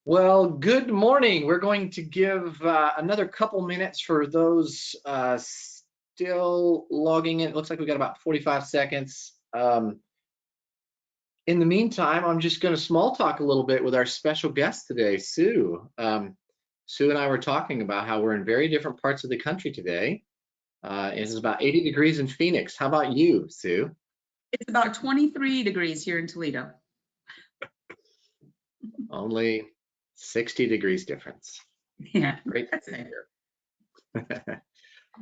Well, good morning. We're going to give another couple minutes for those still logging in. It looks like we've got about 45 seconds. In the meantime, I'm just going to small talk a little bit with our special guest today, Sue. Sue and I were talking about how we're in very different parts of the country today. It's about 80 degrees in Phoenix. How about you, Sue? It's about 23 degrees here in Toledo. Only 60 degrees difference. Yeah, Great. that's it.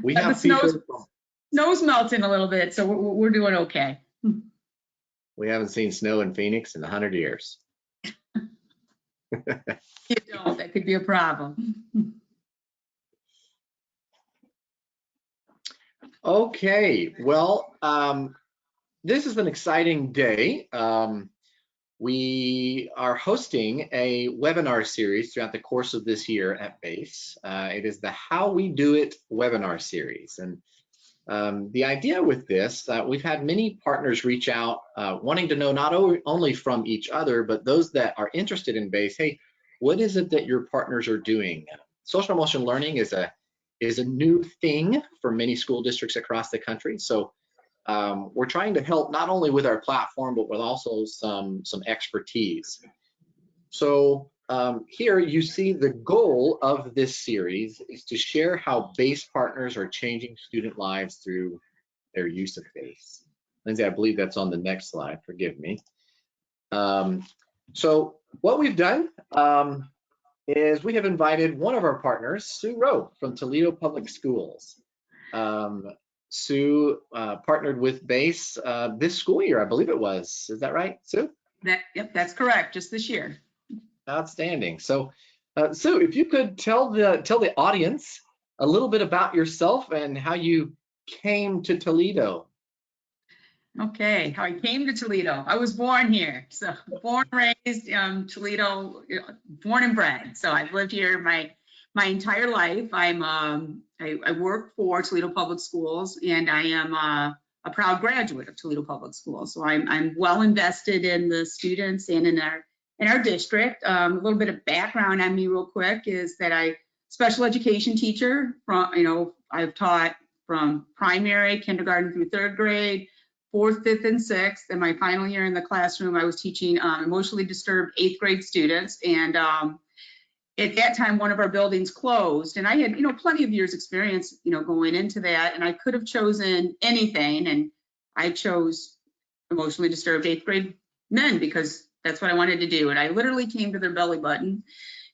We The have snow's melting a little bit, so we're doing okay. We haven't seen snow in Phoenix in 100 years. You don't, that could be a problem. Okay, well, this is an exciting day. We are hosting a webinar series throughout the course of this year at BASE. It is the How We Do It webinar series. And the idea with this, we've had many partners reach out wanting to know not only from each other, but those that are interested in BASE, hey, what is it that your partners are doing? Social emotional learning is a new thing for many school districts across the country. So we're trying to help not only with our platform, but with also some expertise. So here you see the goal of this series is to share how BASE partners are changing student lives through their use of BASE. Lindsay, I believe that's on the next slide, forgive me. So what we've done is we have invited one of our partners, Sue Rowe from Toledo Public Schools. Sue partnered with BASE this school year, I believe it was. Is that right, Sue? Yep, that's correct, just this year. Outstanding. So, Sue, if you could tell the audience a little bit about yourself and how you came to Toledo. Okay, how I came to Toledo. I was born here, so born, raised Toledo, born and bred. So I've lived here my entire life. I work for Toledo Public Schools, and I am a proud graduate of Toledo Public Schools. So I'm well invested in the students and in our district. A little bit of background on me real quick is that I special education teacher from, I've taught from primary, kindergarten through third grade, 4th, 5th, and 6th. And my final year in the classroom, I was teaching emotionally disturbed 8th grade students. And at that time, one of our buildings closed, and I had, plenty of years experience, going into that, and I could have chosen anything, and I chose emotionally disturbed 8th grade men because that's what I wanted to do. And I literally came to their belly button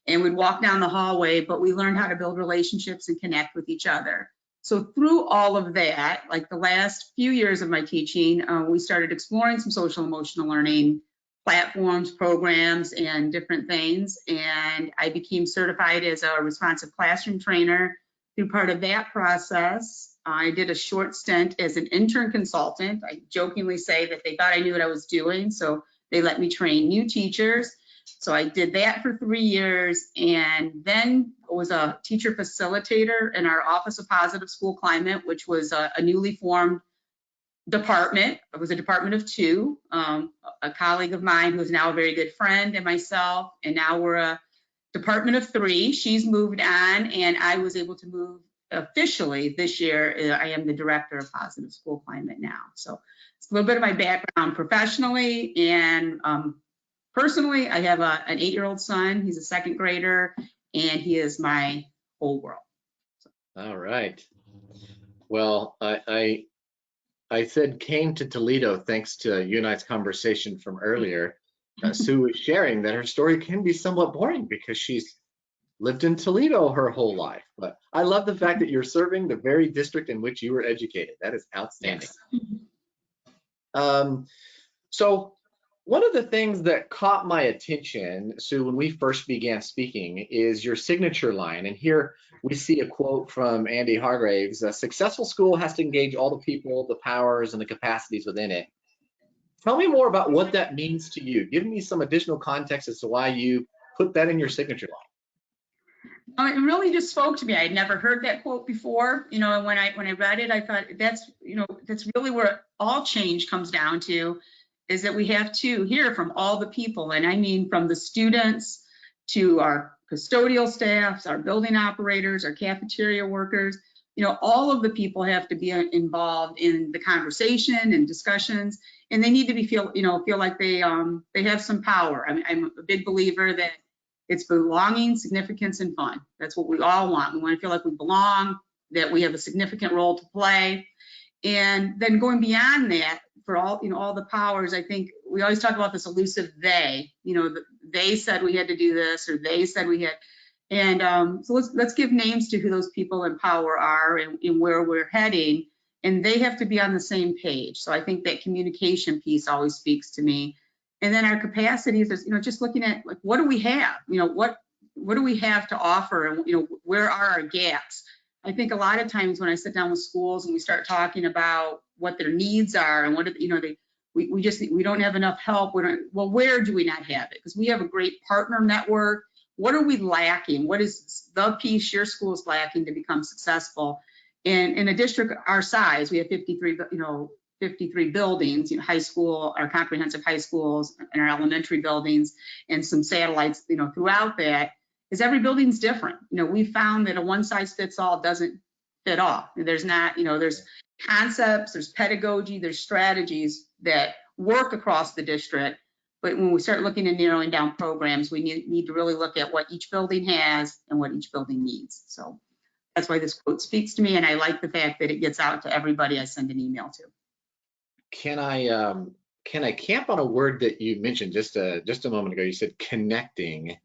and would walk down the hallway, but we learned how to build relationships and connect with each other. So through all of that, like the last few years of my teaching, we started exploring some social emotional learning platforms, programs, and different things. And I became certified as a responsive classroom trainer. Through part of that process, I did a short stint as an intern consultant. I jokingly say that they thought I knew what I was doing, so they let me train new teachers. So I did that for 3 years, and then was a teacher facilitator in our Office of Positive School Climate, which was a newly formed department. It was a department of 2, a colleague of mine who's now a very good friend, and myself, and now we're a department of 3. She's moved on, and I was able to move officially this year. I am the director of Positive School Climate now. So it's a little bit of my background professionally, and personally, I have an 8-year-old son. He's a 2nd grader, and he is my whole world. All right. Well, I said came to Toledo thanks to you and I's conversation from earlier. Sue was sharing that her story can be somewhat boring because she's lived in Toledo her whole life. But I love the fact that you're serving the very district in which you were educated. That is outstanding. Yes. So one of the things that caught my attention, Sue, when we first began speaking, is your signature line. And here we see a quote from Andy Hargraves: "A successful school has to engage all the people, the powers, and the capacities within it." Tell me more about what that means to you. Give me some additional context as to why you put that in your signature line. It really just spoke to me. I had never heard that quote before, and when I read it, I thought that's really where all change comes down to, is that we have to hear from all the people. And I mean, from the students to our custodial staffs, our building operators, our cafeteria workers. All of the people have to be involved in the conversation and discussions, and they need to feel like they have some power. I'm a big believer that it's belonging, significance, and fun. That's what we all want. We want to feel like we belong, that we have a significant role to play. And then going beyond that, for all the powers, I think we always talk about this elusive they. They said we had to do this, or they said we had. And so let's give names to who those people in power are and where we're heading, and they have to be on the same page. So I think that communication piece always speaks to me. And then our capacities is, just looking at, like, what do we have? What do we have to offer, and where are our gaps? I think a lot of times when I sit down with schools and we start talking about what their needs are and what we don't have enough help. Well, where do we not have it? Because we have a great partner network. What are we lacking? What is the piece your school is lacking to become successful? And in a district our size, we have 53 buildings, high school, our comprehensive high schools, and our elementary buildings, and some satellites, throughout that. Is every building's different. We found that a one size fits all doesn't fit all. There's not, there's concepts, there's pedagogy, there's strategies that work across the district. But when we start looking and narrowing down programs, we need to really look at what each building has and what each building needs. So that's why this quote speaks to me, and I like the fact that it gets out to everybody I send an email to. Can I camp on a word that you mentioned just a moment ago? You said connecting.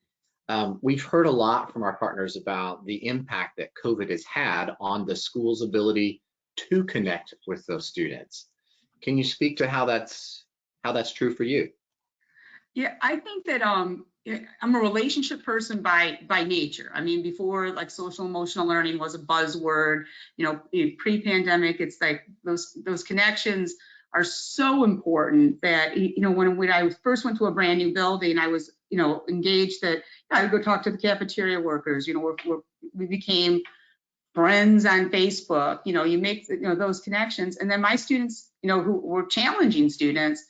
We've heard a lot from our partners about the impact that COVID has had on the school's ability to connect with those students. Can you speak to how that's true for you? Yeah, I think that I'm a relationship person by nature. Before, like, social emotional learning was a buzzword, pre-pandemic, it's like those connections are so important that, when I first went to a brand new building, I was, engaged that I would go talk to the cafeteria workers. We became friends on Facebook. You make those connections, and then my students, who were challenging students,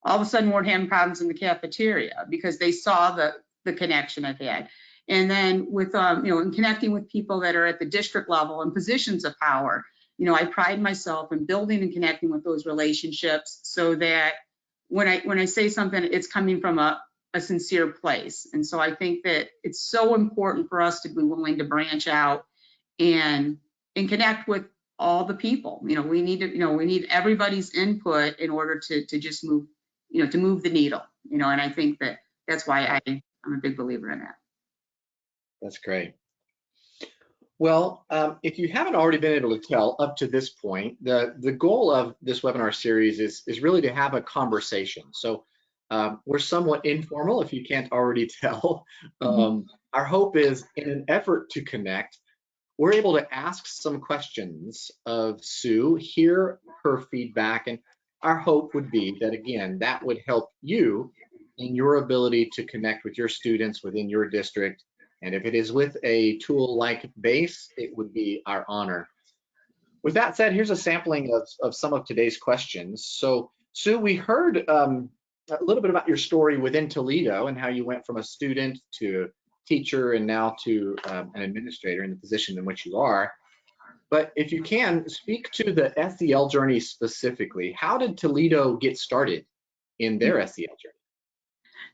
all of a sudden weren't having problems in the cafeteria because they saw the connection I've had. And then with in connecting with people that are at the district level in positions of power, I pride myself in building and connecting with those relationships so that when I say something, it's coming from a sincere place. And so I think that it's so important for us to be willing to branch out and connect with all the people. We need everybody's input in order to just move, to move the needle, and I think that's why I'm a big believer in that. That's great. Well, if you haven't already been able to tell up to this point, the goal of this webinar series is really to have a conversation. So we're somewhat informal, if you can't already tell. Our hope is, in an effort to connect, we're able to ask some questions of Sue, hear her feedback, and our hope would be that, again, that would help you in your ability to connect with your students within your district. And if it is with a tool like BASE, it would be our honor. With that said, here's a sampling of some of today's questions. So, Sue, we heard a little bit about your story within Toledo and how you went from a student to teacher and now to an administrator in the position in which you are. But if you can, speak to the SEL journey specifically. How did Toledo get started in their SEL journey?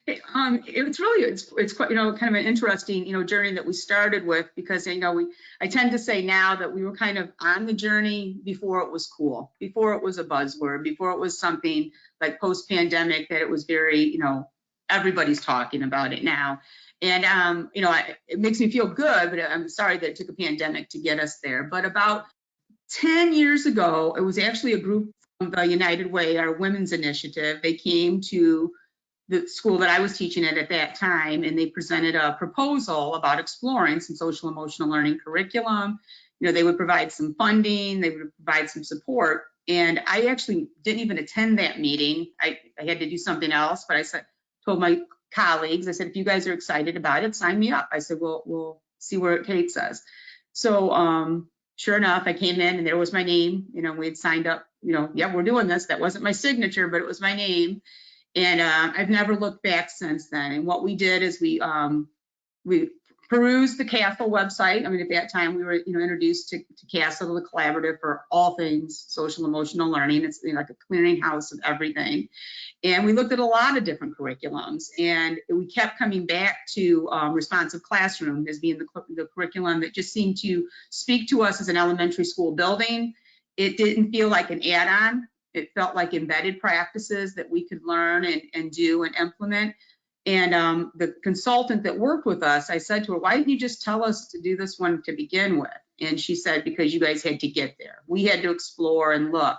It's quite, kind of an interesting, journey that we started with, because, I tend to say now that we were kind of on the journey before it was cool, before it was a buzzword, before it was something like post-pandemic that it was very, everybody's talking about it now. And, it makes me feel good, but I'm sorry that it took a pandemic to get us there. But about 10 years ago, it was actually a group from the United Way, our women's initiative. They came to the school that I was teaching at that time, and they presented a proposal about exploring some social emotional learning curriculum. They would provide some funding, they would provide some support. And I actually didn't even attend that meeting. I had to do something else, but told my colleagues, I said, if you guys are excited about it, sign me up. I said, we'll see where it takes us. So sure enough, I came in and there was my name. We had signed up, yeah, we're doing this. That wasn't my signature, but it was my name. And I've never looked back since then. And what we did is we we perused the CASEL website. I mean, at that time we were, introduced to CASEL, the collaborative for all things social emotional learning. It's like a clearinghouse of everything. And we looked at a lot of different curriculums, and we kept coming back to responsive classroom as being the curriculum that just seemed to speak to us as an elementary school building. It didn't feel like an add-on. It felt like embedded practices that we could learn and do and implement. And the consultant that worked with us, I said to her, why didn't you just tell us to do this one to begin with? And she said, because you guys had to get there. We had to explore and look.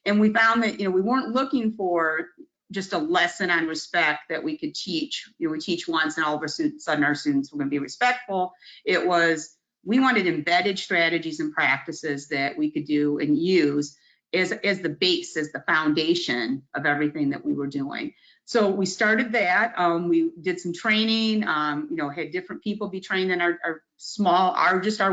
And we found that, we weren't looking for just a lesson on respect that we could teach. We teach once and all of a sudden our students were going to be respectful. It was, we wanted embedded strategies and practices that we could do and use as the base, as the foundation of everything that we were doing. So we started that. We did some training, had different people be trained in our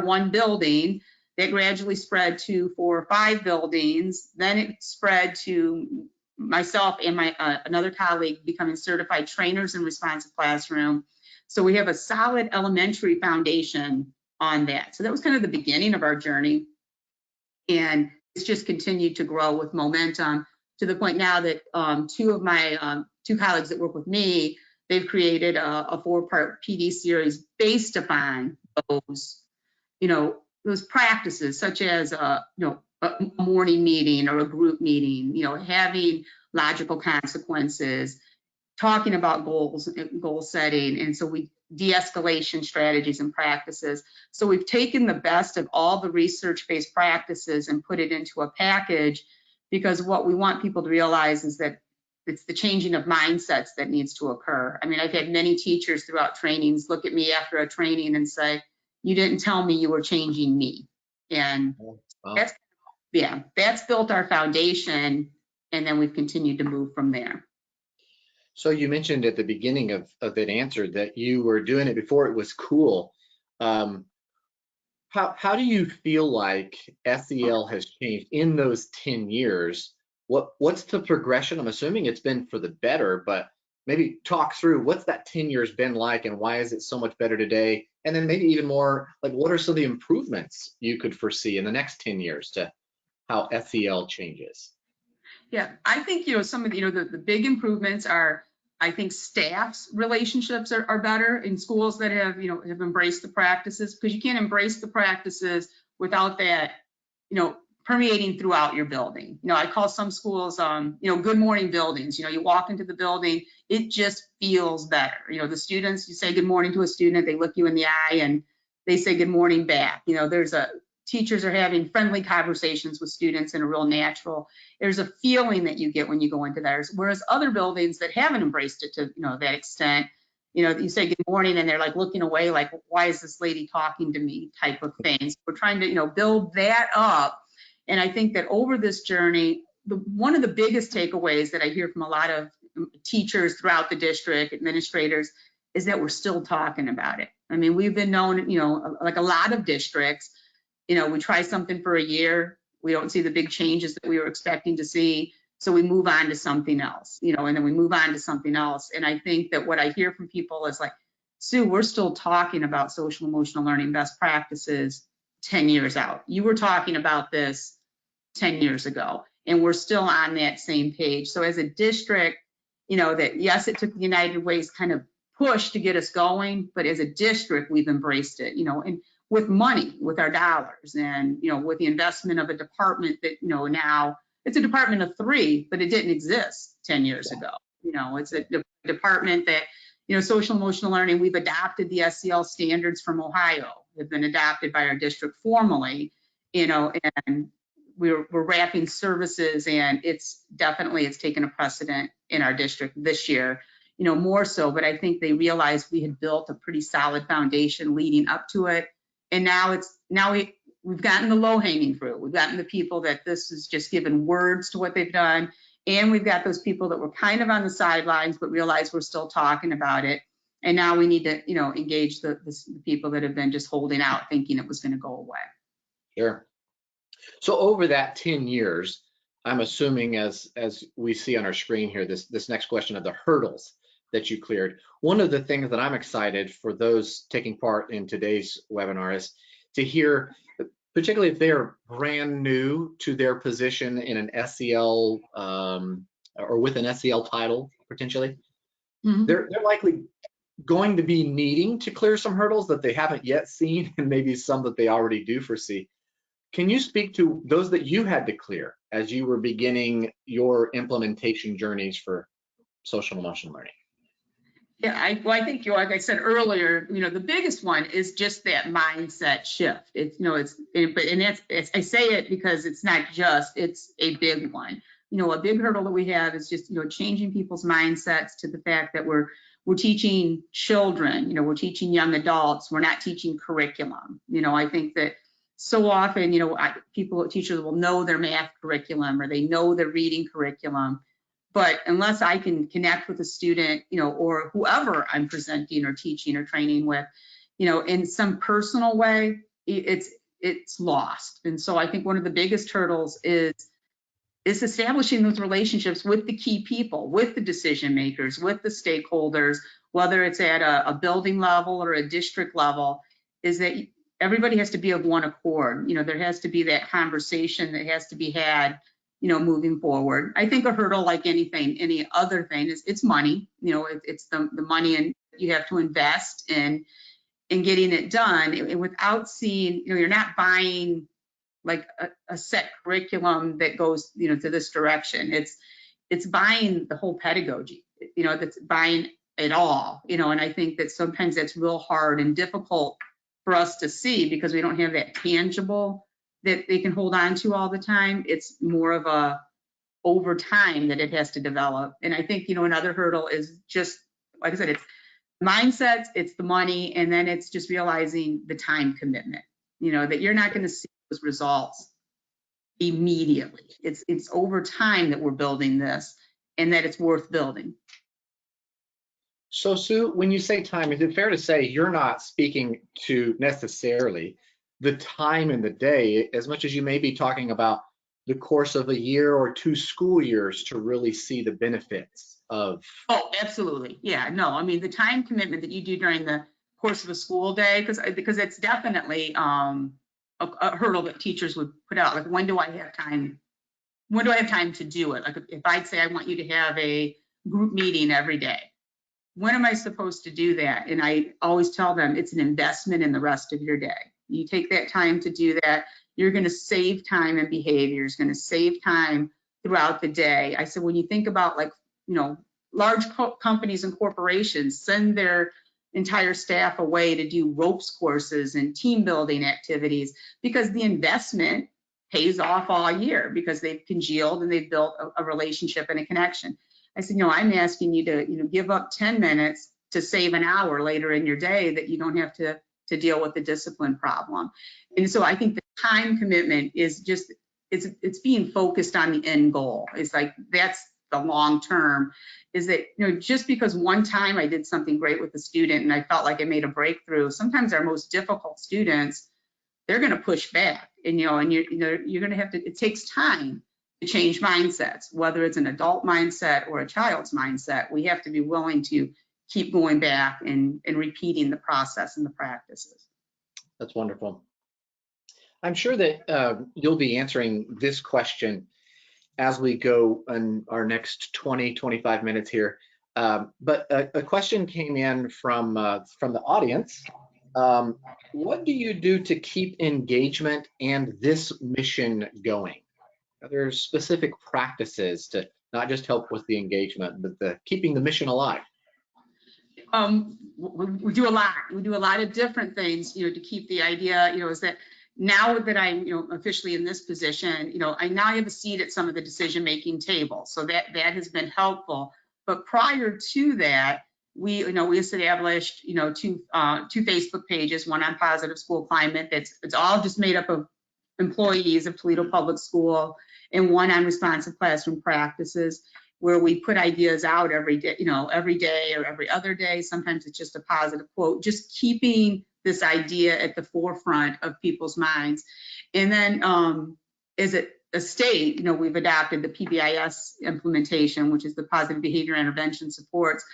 one building. That gradually spread to 4 or 5 buildings. Then it spread to myself and my another colleague becoming certified trainers in responsive classroom. So we have a solid elementary foundation on that. So that was kind of the beginning of our journey. And it's just continued to grow with momentum to the point now that 2 of my 2 colleagues that work with me, they've created a 4-part PD series based upon those practices, such as a morning meeting or a group meeting, having logical consequences, talking about goals, goal setting, and so we de-escalation strategies and practices. So we've taken the best of all the research-based practices and put it into a package, because what we want people to realize is that it's the changing of mindsets that needs to occur. I mean, I've had many teachers throughout trainings look at me after a training and say, you didn't tell me you were changing me. And that's built our foundation, and then we've continued to move from there. So you mentioned at the beginning of that answer that you were doing it before it was cool. How do you feel like SEL has changed in those 10 years? What's the progression? I'm assuming it's been for the better, but maybe talk through what's that 10 years been like and why is it so much better today? And then maybe even more, like, what are some of the improvements you could foresee in the next 10 years to how SEL changes? Yeah, I think, some of the big improvements are, I think staff's relationships are better in schools that have embraced the practices, because you can't embrace the practices without that, permeating throughout your building. I call some schools, good morning buildings. You walk into the building, it just feels better. The students, you say good morning to a student, they look you in the eye and they say good morning back. Teachers are having friendly conversations with students in a real natural. There's a feeling that you get when you go into theirs. Whereas other buildings that haven't embraced it to that extent, you say good morning and they're like looking away, like, why is this lady talking to me, type of things. We're trying to build that up. And I think that over this journey, one of the biggest takeaways that I hear from a lot of teachers throughout the district, administrators, is that we're still talking about it. I mean, we've been known, like a lot of districts, we try something for a year, we don't see the big changes that we were expecting to see, so we move on to something else, and then we move on to something else. And I think that what I hear from people is like, Sue, we're still talking about social emotional learning best practices 10 years out. You were talking about this 10 years ago, and we're still on that same page. So as a district, that yes, it took the United Way's kind of push to get us going, but as a district, we've embraced it, and with money, with our dollars, and with the investment of a department that now it's a department of 3, but it didn't exist 10 years ago. It's a department that social emotional learning, we've adopted the SEL standards from Ohio, have been adopted by our district formally, and we're wrapping services, and it's taken a precedent in our district this year, more so. But I think they realized we had built a pretty solid foundation leading up to it. And now we've gotten the low-hanging fruit. We've gotten the people that this is just given words to what they've done. And we've got those people that were kind of on the sidelines, but realize we're still talking about it. And now we need to, engage the people that have been just holding out, thinking it was going to go away. Sure. So over that 10 years, I'm assuming as we see on our screen here, this next question of the hurdles that you cleared. One of the things that I'm excited for those taking part in today's webinar is to hear, particularly if they're brand new to their position in an SEL or with an SEL title potentially, they're likely going to be needing to clear some hurdles that they haven't yet seen, and maybe some that they already do foresee. Can you speak to those that you had to clear as you were beginning your implementation journeys for social emotional learning? Yeah, I think, like I said earlier, the biggest one is just that mindset shift. I say it because it's not just, it's a big one. A big hurdle that we have is just, changing people's mindsets to the fact that we're teaching children, we're teaching young adults, we're not teaching curriculum. I think that so often, teachers will know their math curriculum or they know their reading curriculum, but unless I can connect with a student, or whoever I'm presenting or teaching or training with, in some personal way, it's lost. And so I think one of the biggest hurdles is establishing those relationships with the key people, with the decision makers, with the stakeholders, whether it's at a building level or a district level, is that everybody has to be of one accord. There has to be that conversation that has to be had, moving forward. I think a hurdle, like any other thing, is it's money. It's the money, and you have to invest in getting it done. And without seeing, you're not buying like a set curriculum that goes, to this direction. It's buying the whole pedagogy. That's buying it all. And I think that sometimes that's real hard and difficult for us to see because we don't have that tangible that they can hold on to all the time. It's more of a over time that it has to develop. And I think, another hurdle is just, like I said, it's mindsets, it's the money, and then it's just realizing the time commitment, that you're not going to see those results immediately. It's over time that we're building this and that it's worth building. So Sue, when you say time, is it fair to say you're not speaking to necessarily the time in the day as much as you may be talking about the course of a year or 2 school years to really see the benefits of? Oh, absolutely. Yeah, no, I mean, the time commitment that you do during the course of a school day, because it's definitely a hurdle that teachers would put out. Like, when do I have time? When do I have time to do it? Like, if I'd say I want you to have a group meeting every day, when am I supposed to do that? And I always tell them it's an investment in the rest of your day. You take that time to do that, you're going to save time and behavior. It's going to save time throughout the day. I said, when you think about, like, large companies and corporations send their entire staff away to do ropes courses and team building activities because the investment pays off all year because they've congealed and they've built a relationship and a connection. I said, I'm asking you to, give up 10 minutes to save an hour later in your day that you don't have to deal with the discipline problem. And so I think the time commitment is just, it's being focused on the end goal. It's like, that's the long term, is that, just because one time I did something great with a student and I felt like I made a breakthrough, sometimes our most difficult students, they're going to push back, and you're going to have to, it takes time to change mindsets, whether it's an adult mindset or a child's mindset. We have to be willing to keep going back and repeating the process and the practices. That's wonderful. I'm sure that you'll be answering this question as we go in our next 20-25 minutes here. But a question came in from the audience. What do you do to keep engagement and this mission going? Are there specific practices to not just help with the engagement, but keeping the mission alive? We do a lot. We do a lot of different things, to keep the idea, is that now that I'm, officially in this position, I now have a seat at some of the decision-making tables. So that has been helpful. But prior to that, we established, two Facebook pages, one on positive school climate. It's all just made up of employees of Toledo Public School, and one on responsive classroom practices, where we put ideas out every day, every day or every other day. Sometimes it's just a positive quote, just keeping this idea at the forefront of people's minds. And then as a state, we've adopted the PBIS implementation, which is the positive behavior intervention supports.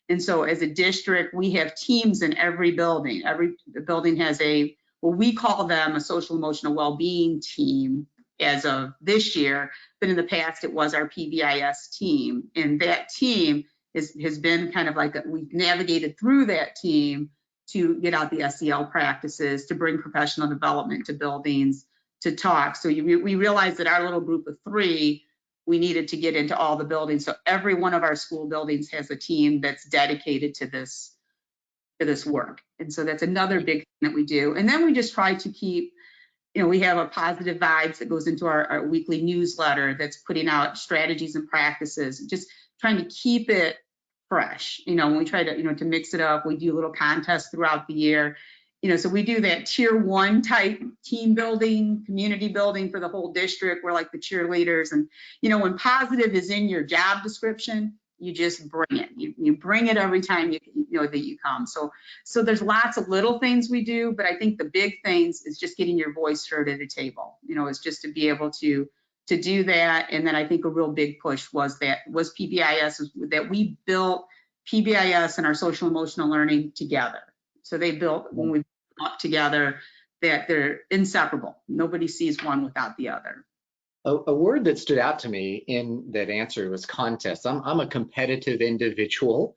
And so as a district, we have teams in every building. Every building has well, we call them a social emotional well-being team as of this year, but in the past it was our PBIS team. And that team has been kind of like, we've navigated through that team to get out the SEL practices, to bring professional development to buildings, to talk. So we realized that our little group of 3, we needed to get into all the buildings. So every one of our school buildings has a team that's dedicated to this work. And so that's another big thing that we do. And then we just try to keep, we have a positive vibes that goes into our weekly newsletter that's putting out strategies and practices, just trying to keep it fresh. When we try to, to mix it up, we do little contests throughout the year. So we do that tier 1 type team building, community building for the whole district. We're like the cheerleaders. And, when positive is in your job description, you just bring it. You bring it every time that you come. So there's lots of little things we do, but I think the big things is just getting your voice heard at a table. It's just to be able to do that. And then I think a real big push was PBIS, that we built PBIS and our social emotional learning together. So they built, when we built together, that they're inseparable. Nobody sees one without the other. A word that stood out to me in that answer was contest. I'm a competitive individual.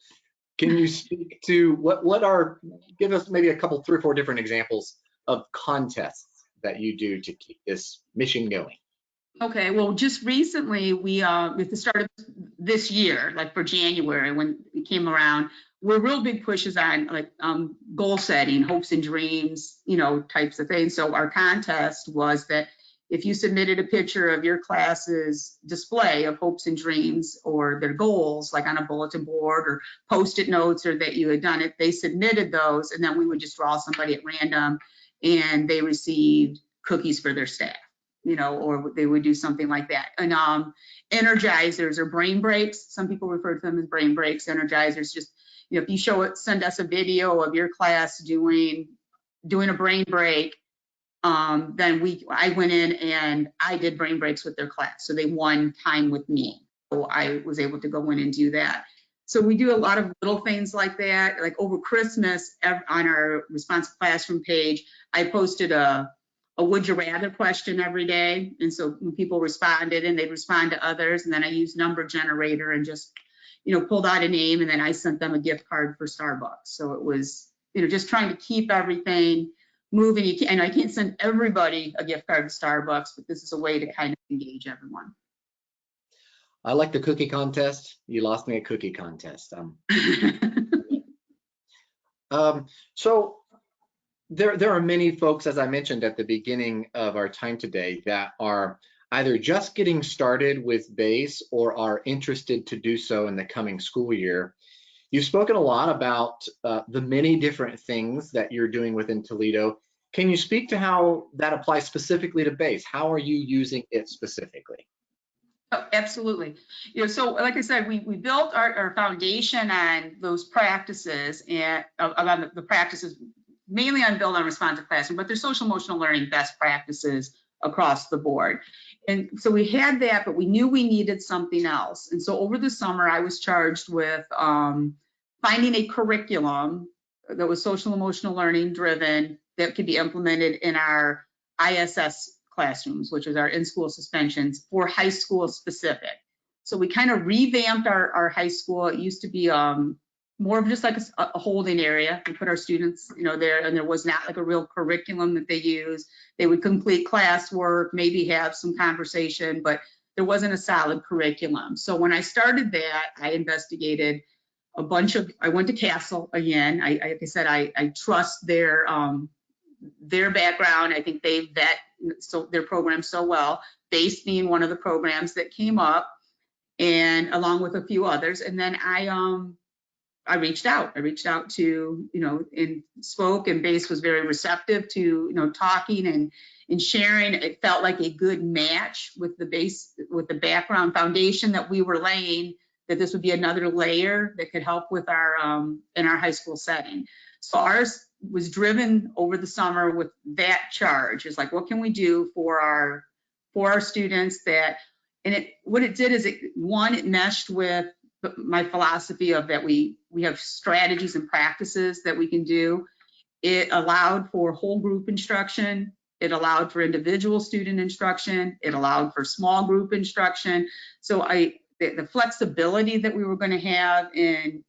Can you speak to give us maybe a couple, 3 or 4 different examples of contests that you do to keep this mission going? Okay, well, just recently, at the start of this year, like for January, when it came around, we're real big pushes on like goal setting, hopes and dreams, types of things. So our contest was that if you submitted a picture of your class's display of hopes and dreams or their goals, like on a bulletin board or Post-it notes, or that you had done it, they submitted those, and then we would just draw somebody at random, and they received cookies for their staff, or they would do something like that. And energizers or brain breaks, some people refer to them as brain breaks. Energizers, just, if you send us a video of your class doing a brain break, then I went in and I did brain breaks with their class. So they won time with me. So I was able to go in and do that. So we do a lot of little things like that. Like over Christmas, on our responsive classroom page, I posted a would you rather question every day. And so when people responded, and they'd respond to others, and then I used number generator and just, pulled out a name, and then I sent them a gift card for Starbucks. So it was, just trying to keep everything moving. And I can't send everybody a gift card to Starbucks, but this is a way to kind of engage everyone. I like the cookie contest. You lost me a cookie contest. So there are many folks, as I mentioned at the beginning of our time today, that are either just getting started with BASE or are interested to do so in the coming school year. You've spoken a lot about the many different things that you're doing within Toledo. Can you speak to how that applies specifically to BASE? How are you using it specifically? Oh, absolutely. So like I said, we built our foundation on those practices, and on the practices mainly on build on responsive classroom, but there's social emotional learning best practices across the board. And so we had that, but we knew we needed something else. And so over the summer, I was charged with finding a curriculum that was social emotional learning driven that could be implemented in our ISS classrooms, which is our in-school suspensions, for high school specific. So we kind of revamped our high school. It used to be more of just like a holding area. We put our students, there, and there was not like a real curriculum that they use. They would complete classwork, maybe have some conversation, but there wasn't a solid curriculum. So when I started that, I investigated I went to Castle again. Like I said, I trust their background. I think they vet their program so well, BASE being one of the programs that came up, and along with a few others. And then I reached out. I reached out to, and spoke, and BASE was very receptive to, talking and sharing. It felt like a good match with the BASE, with the background foundation that we were laying, that this would be another layer that could help with our, in our high school setting. So ours was driven over the summer with that charge. It's like, what can we do for our students that, and what it did is it meshed with my philosophy of that we have strategies and practices that we can do. It allowed for whole group instruction. It allowed for individual student instruction. It allowed for small group instruction. So the flexibility that we were going to have in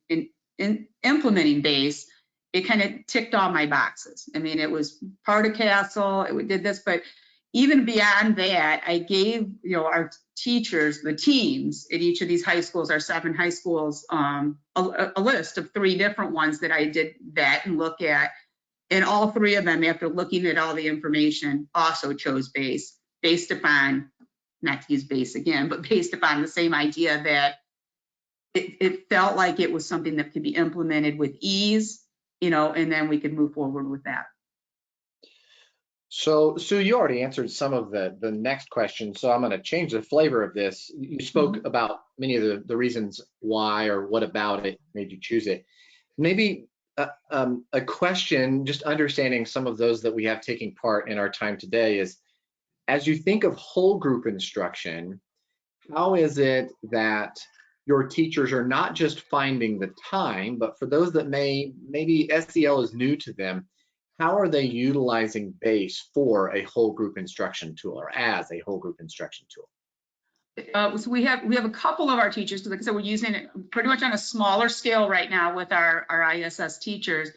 implementing BASE, it kind of ticked all my boxes. I mean, it was part of CASEL, it did this, but even beyond that, I gave, you know, our teachers, the teams at each of these high schools, our 7 high schools, a list of 3 different ones that I did vet and look at. And all 3 of them, after looking at all the information, also chose BASE, based upon, not to use BASE again, but based upon the same idea that it felt like it was something that could be implemented with ease, you know, and then we could move forward with that. So Sue, you already answered some of the next question, so I'm going to change the flavor of this. You spoke about many of the reasons why or what about it made you choose it. Maybe a question, just understanding some of those that we have taking part in our time today is, as you think of whole group instruction, how is it that your teachers are not just finding the time, but for those that maybe SEL is new to them, how are they utilizing BASE for a whole group instruction tool or as a whole group instruction tool? So we have a couple of our teachers, because like I said, we're using it pretty much on a smaller scale right now with our ISS teachers.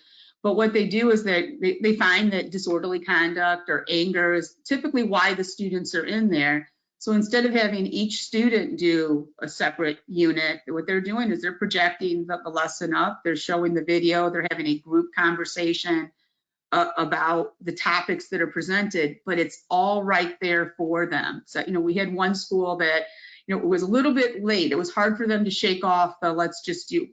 But what they do is that they find that disorderly conduct or anger is typically why the students are in there. So instead of having each student do a separate unit, what they're doing is they're projecting the lesson up, they're showing the video, they're having a group conversation about the topics that are presented, but it's all right there for them. So, you know, we had one school that, you know, it was a little bit late. It was hard for them to shake off the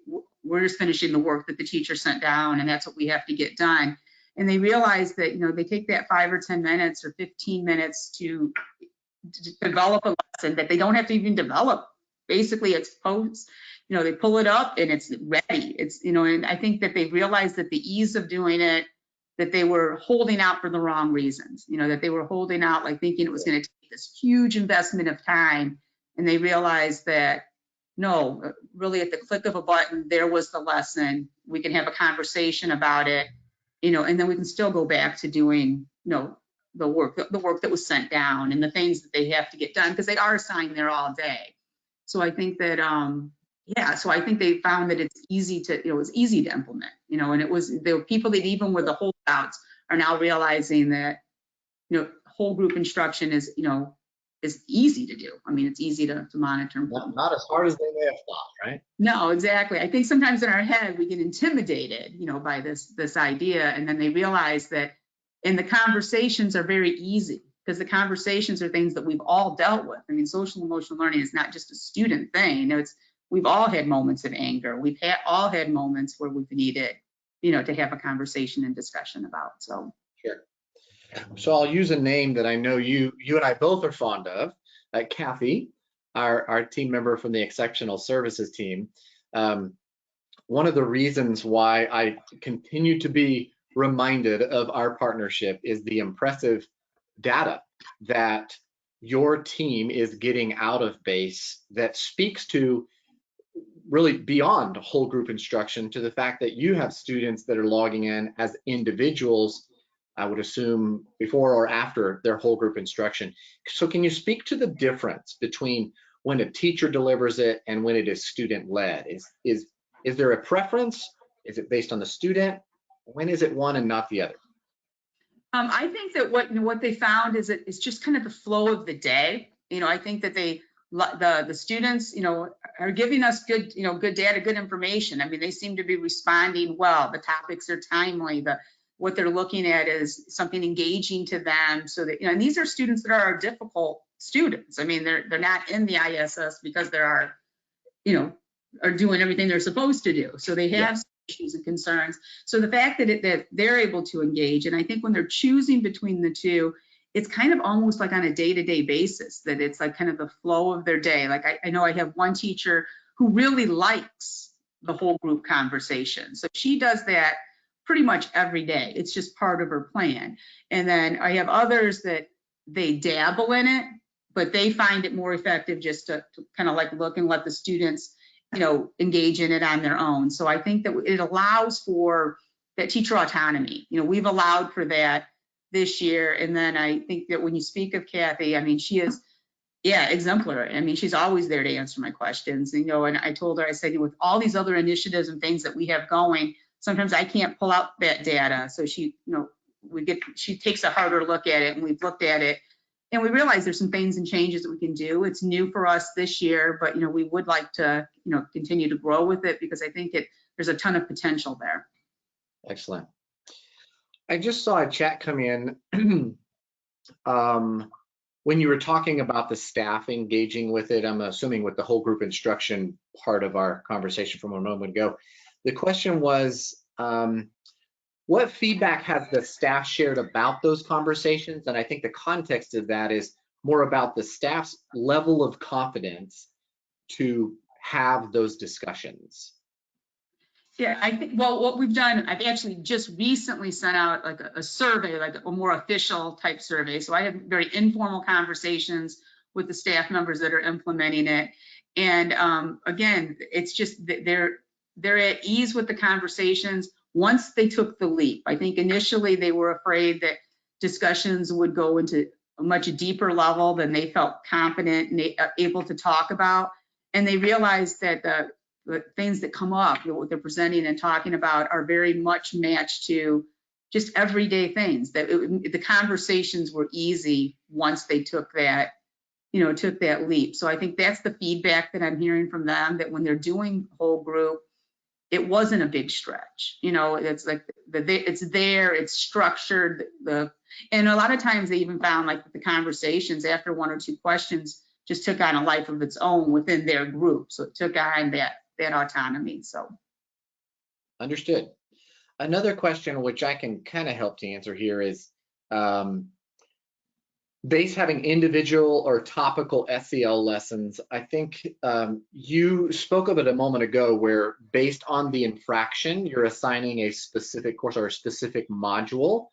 we're just finishing the work that the teacher sent down and that's what we have to get done. And they realized that, you know, they take that 5 or 10 minutes or 15 minutes to develop a lesson that they don't have to even develop. Basically, it's post, you know, they pull it up and it's ready. It's, you know, and I think that they realized that the ease of doing it, that they were holding out for the wrong reasons, you know, that they were holding out like thinking it was going to take this huge investment of time. And they realized that, no, really at the click of a button, there was the lesson. We can have a conversation about it, you know, and then we can still go back to doing, you know, the work that was sent down and the things that they have to get done because they are assigned there all day. So I think that, yeah, so I think they found that it's easy to, it was easy to implement, you know, and there were people that even with the holdouts are now realizing that, you know, whole group instruction is, you know, is easy to do. I mean, it's easy to monitor. Not as hard as they may have thought, right? No, exactly. I think sometimes in our head we get intimidated, you know, by this idea, and then they realize that, and the conversations are very easy because the conversations are things that we've all dealt with. I mean, social emotional learning is not just a student thing. You know, we've all had moments of anger. We've all had moments where we've needed, you know, to have a conversation and discussion about. So sure. So I'll use a name that I know you and I both are fond of, Kathy, our team member from the Exceptional Services team. One of the reasons why I continue to be reminded of our partnership is the impressive data that your team is getting out of BASE that speaks to really beyond whole group instruction, to the fact that you have students that are logging in as individuals, I would assume before or after their whole group instruction. So can you speak to the difference between when a teacher delivers it and when it is student led? Is there a preference? Is it based on the student? When is it one and not the other? I think that what they found is that it's just kind of the flow of the day. You know, I think that the students, you know, are giving us good, you know, good data, good information. I mean, they seem to be responding well. The topics are timely. What they're looking at is something engaging to them. So that, you know, and these are students that are difficult students. I mean, they're not in the ISS because they are, you know, are doing everything they're supposed to do. So they have issues and concerns. So the fact that they're able to engage, and I think when they're choosing between the two, it's kind of almost like on a day-to-day basis, that it's like kind of the flow of their day. Like I know I have one teacher who really likes the whole group conversation. So she does that pretty much every day. It's just part of her plan. And then I have others that they dabble in it, but they find it more effective just to kind of like look and let the students engage in it on their own. So I think that it allows for that teacher autonomy. We've allowed for that this year. And then I think that when you speak of Kathy, I mean, she is, yeah, exemplary. I mean, she's always there to answer my questions, and I told her, I said, with all these other initiatives and things that we have going, sometimes I can't pull out that data. So she, she takes a harder look at it, and we've looked at it, and we realize there's some things and changes that we can do. It's new for us this year, but, we would like to, continue to grow with it, because I think there's a ton of potential there. Excellent. I just saw a chat come in when you were talking about the staff engaging with it. I'm assuming with the whole group instruction part of our conversation from a moment ago. The question was, what feedback has the staff shared about those conversations? And I think the context of that is more about the staff's level of confidence to have those discussions. Yeah, I think, well, what we've done, I've actually just recently sent out like a survey, like a more official type survey. So I have very informal conversations with the staff members that are implementing it. And again, it's just that they're at ease with the conversations once they took the leap. I think initially they were afraid that discussions would go into a much deeper level than they felt confident and able to talk about. And they realized that the things that come up, what they're presenting and talking about, are very much matched to just everyday things. That the conversations were easy once they took that, took that leap. So I think that's the feedback that I'm hearing from them, that when they're doing whole group, it wasn't a big stretch. It's like it's there, it's structured. And a lot of times they even found like the conversations after one or two questions just took on a life of its own within their group. So it took on that autonomy. So understood. Another question which I can kind of help to answer here is BASE having individual or topical SEL lessons. I think you spoke of it a moment ago, where based on the infraction, you're assigning a specific course or a specific module.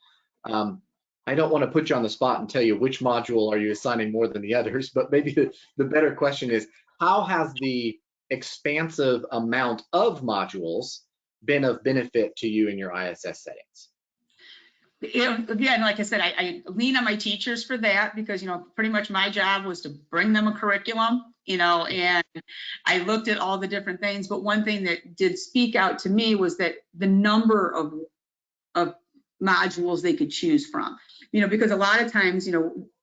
I don't want to put you on the spot and tell you which module are you assigning more than the others, but maybe the better question is, how has the expansive amount of modules been of benefit to you in your ISS settings? Again, like I said, I lean on my teachers for that, because, pretty much my job was to bring them a curriculum, and I looked at all the different things. But one thing that did speak out to me was that the number of modules they could choose from, because a lot of times,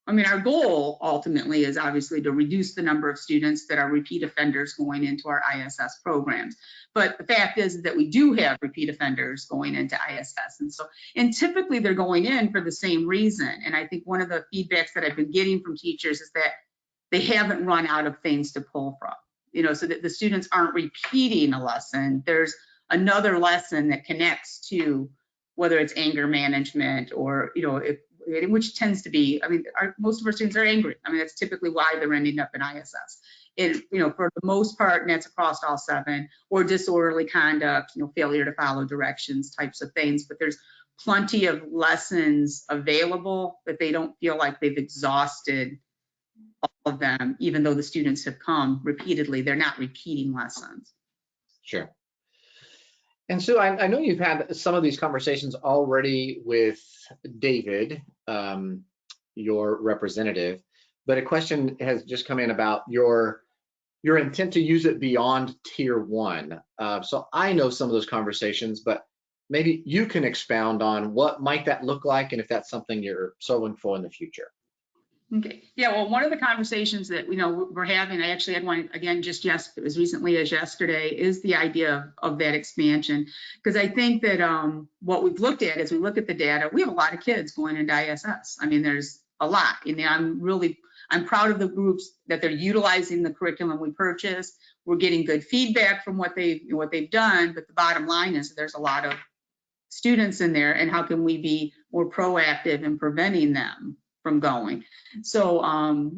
our goal ultimately is obviously to reduce the number of students that are repeat offenders going into our ISS programs. But the fact is that we do have repeat offenders going into ISS. And typically they're going in for the same reason. And I think one of the feedbacks that I've been getting from teachers is that they haven't run out of things to pull from, so that the students aren't repeating a lesson. There's another lesson that connects to whether it's anger management or, which tends to be, most of our students are angry. That's typically why they're ending up in ISS. And, for the most part, and that's across all 7, or disorderly conduct, failure to follow directions types of things. But there's plenty of lessons available that they don't feel like they've exhausted all of them, even though the students have come repeatedly. They're not repeating lessons. Sure. And Sue, I know you've had some of these conversations already with David, your representative, but a question has just come in about your intent to use it beyond Tier 1. So I know some of those conversations, but maybe you can expound on what might that look like, and if that's something you're solving for in the future. Okay. Yeah. Well, one of the conversations that we're having, I actually had one again just as recently as yesterday, is the idea of that expansion. Because I think that what we've looked at as we look at the data, we have a lot of kids going into ISS. There's a lot. I'm proud of the groups that they're utilizing the curriculum we purchased. We're getting good feedback from what they've done. But the bottom line is there's a lot of students in there, and how can we be more proactive in preventing them from going? So,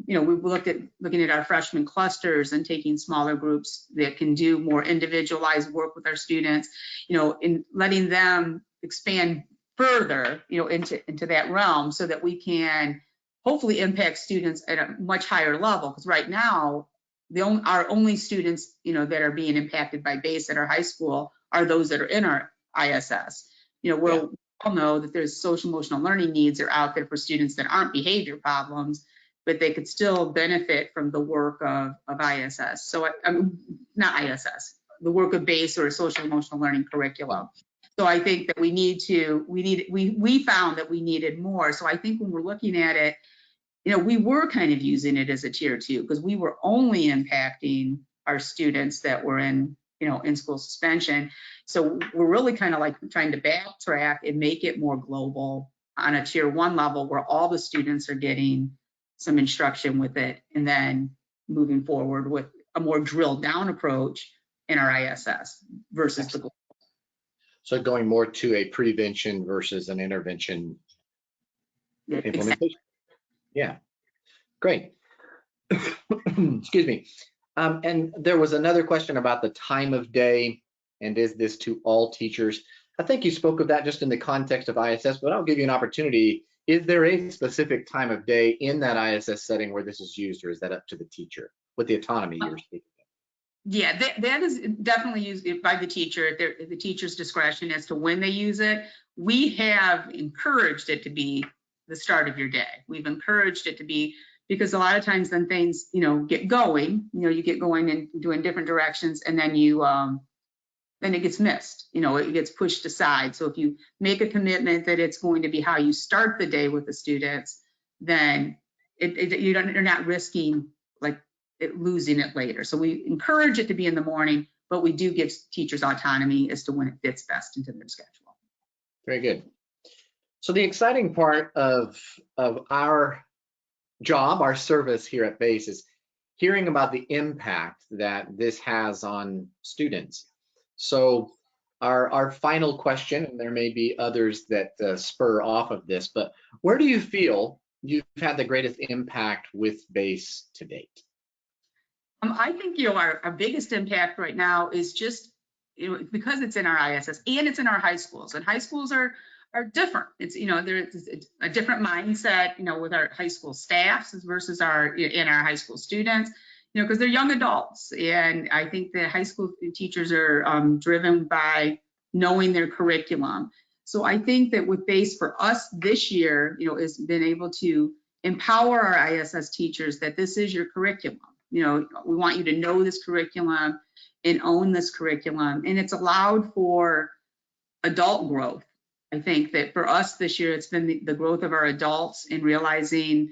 we've looking at our freshman clusters and taking smaller groups that can do more individualized work with our students, in letting them expand further, into that realm, so that we can hopefully impact students at a much higher level. Because right now, our only students, that are being impacted by BASE at our high school are those that are in our ISS. We all know that there's social emotional learning needs are out there for students that aren't behavior problems, but they could still benefit from the work of ISS. So not ISS, the work of BASE or social emotional learning curriculum. So I think that we found that we needed more. So I think when we're looking at it, we were kind of using it as a tier 2 because we were only impacting our students that were in school suspension. So we're really kind of like trying to backtrack and make it more global on a tier 1 level where all the students are getting some instruction with it, and then moving forward with a more drilled down approach in our ISS versus the global. So going more to a prevention versus an intervention implementation. Exactly. Yeah, great. Excuse me. And there was another question about the time of day, and is this to all teachers? I think you spoke of that just in the context of ISS, but I'll give you an opportunity. Is there a specific time of day in that ISS setting where this is used, or is that up to the teacher with the autonomy you were speaking of? Yeah, that is definitely used by the teacher at the teacher's discretion as to when they use it. We have encouraged it to be the start of your day. We've encouraged it to be, because a lot of times then things, get going, you get going and doing different directions, and then then it gets missed, it gets pushed aside. So if you make a commitment that it's going to be how you start the day with the students, then you're not risking losing it later. So we encourage it to be in the morning, but we do give teachers autonomy as to when it fits best into their schedule. Very good. So the exciting part of our job, our service here at BASE, is hearing about the impact that this has on students. So our final question, and there may be others that spur off of this, but where do you feel you've had the greatest impact with BASE to date? I think our biggest impact right now is just because it's in our ISS and it's in our high schools, and high schools are different. It's there's a different mindset with our high school staffs versus our high school students, because they're young adults, and I think the high school teachers are driven by knowing their curriculum. So I think that with BASE for us this year, has been able to empower our ISS teachers that this is your curriculum. We want you to know this curriculum and own this curriculum. And it's allowed for adult growth. I think that for us this year, it's been the growth of our adults in realizing,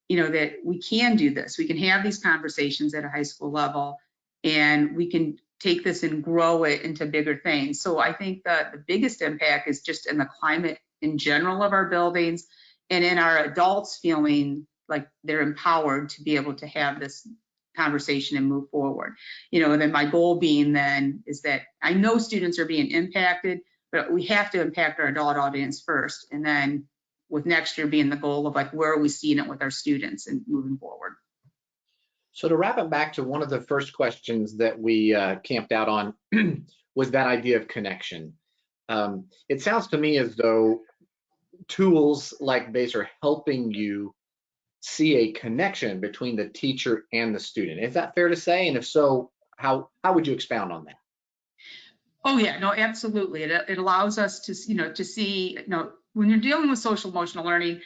that we can do this. We can have these conversations at a high school level, and we can take this and grow it into bigger things. So I think that the biggest impact is just in the climate in general of our buildings, and in our adults feeling like they're empowered to be able to have this conversation and move forward. And then my goal being then is that I know students are being impacted, but we have to impact our adult audience first. And then with next year being the goal of where are we seeing it with our students and moving forward. So to wrap it back to one of the first questions that we camped out on was that idea of connection. It sounds to me as though tools like BASE are helping you see a connection between the teacher and the student. Is that fair to say? And if so, how would you expound on that? Oh yeah, no, absolutely. It allows us to, to see, when you're dealing with social emotional learning,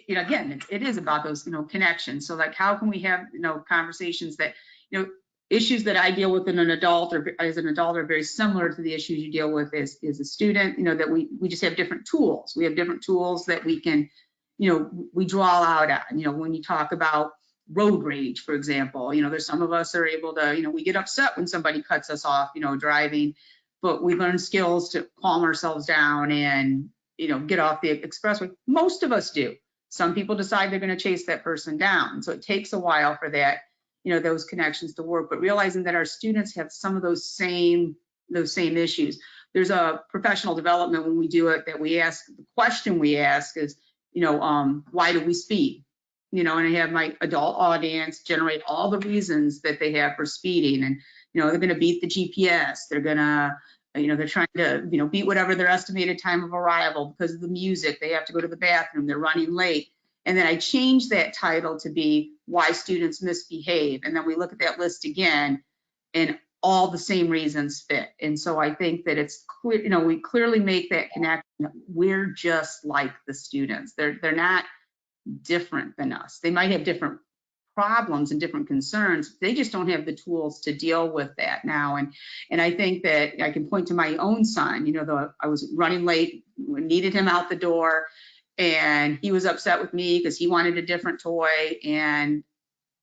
again, it is about those, connections. So how can we have, conversations that, issues that I deal with in an adult or as an adult are very similar to the issues you deal with as a student, that we just have different tools. We have different tools that we can, we draw out on, when you talk about road rage, for example, there's some of us are able to, we get upset when somebody cuts us off, driving, but we learn skills to calm ourselves down and, get off the expressway. Most of us do. Some people decide they're going to chase that person down. So it takes a while for that, those connections to work, but realizing that our students have some of those same issues. There's a professional development when we do it that we ask, the question we ask is, why do we speed? And I have my adult audience generate all the reasons that they have for speeding, and, they're going to beat the GPS. They're going to, they're trying to, beat whatever their estimated time of arrival because of the music. They have to go to the bathroom. They're running late. And then I changed that title to be Why Students Misbehave. And then we look at that list again, and all the same reasons fit. And so I think that it's clear, you know, we clearly make that connection that we're just like the students. They're not different than us. They might have different problems and different concerns. They just don't have the tools to deal with that now. And I think that I can point to my own son. You know, I was running late, needed him out the door, and he was upset with me because he wanted a different toy. And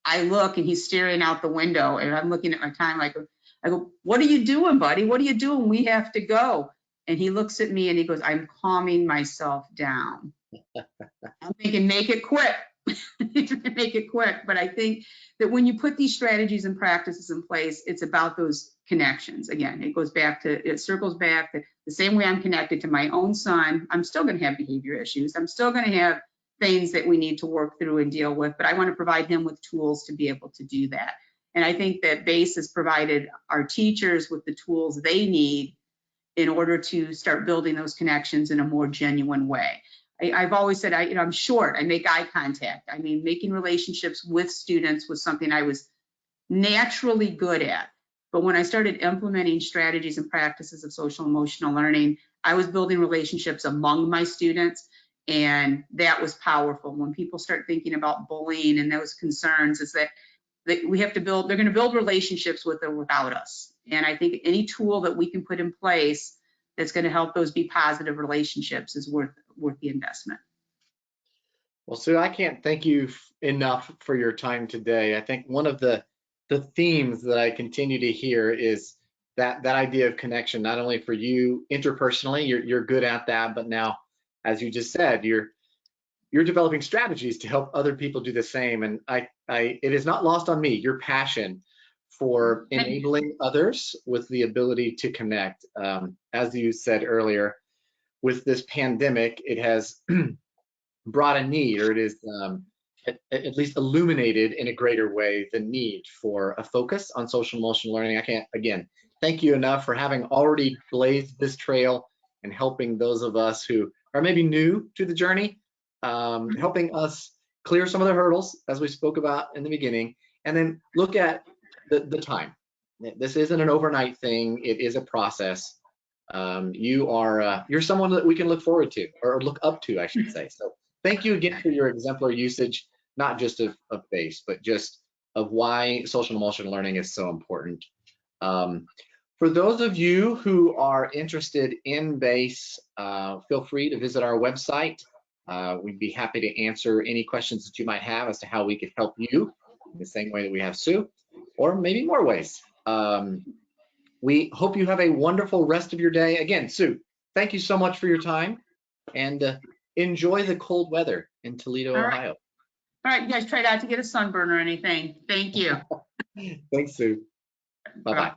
I look and he's staring out the window, and I'm looking at my time like, I go, what are you doing, buddy? What are you doing? We have to go. And he looks at me and he goes, I'm calming myself down. I'm thinking, make it quick. Make it quick. But I think that when you put these strategies and practices in place, it's about those connections. Again, it circles back to the same way I'm connected to my own son. I'm still going to have behavior issues. I'm still going to have things that we need to work through and deal with, but I want to provide him with tools to be able to do that. And I think that BASE has provided our teachers with the tools they need in order to start building those connections in a more genuine way. I've always said, I'm short, I make eye contact. I mean, making relationships with students was something I was naturally good at. But when I started implementing strategies and practices of social emotional learning, I was building relationships among my students, and that was powerful. When people start thinking about bullying and those concerns, is that we have to build, they're going to build relationships with or without us. And I think any tool that we can put in place that's going to help those be positive relationships is worth the investment. Well, Sue, I can't thank you enough for your time today. I think one of the themes that I continue to hear is that idea of connection, not only for you interpersonally, you're good at that, but now, as you just said, you're developing strategies to help other people do the same. And it is not lost on me, your passion for enabling others with the ability to connect. As you said earlier, with this pandemic, it has brought a need, or it is at least illuminated in a greater way the need for a focus on social emotional learning. I can't, again, thank you enough for having already blazed this trail and helping those of us who are maybe new to the journey, helping us clear some of the hurdles, as we spoke about in the beginning, and then look at the time. This isn't an overnight thing. It is a process. You're someone that we can look forward to, or look up to, I should say. So thank you again for your exemplary usage, not just of BASE, but just of why social emotional learning is so important. For those of you who are interested in BASE, feel free to visit our website. We'd be happy to answer any questions that you might have as to how we could help you in the same way that we have Sue, or maybe more ways. We hope you have a wonderful rest of your day. Again, Sue, thank you so much for your time, and enjoy the cold weather in Toledo, Ohio. All right, you guys try not to get a sunburn or anything. Thank you. Thanks, Sue. Bye-bye.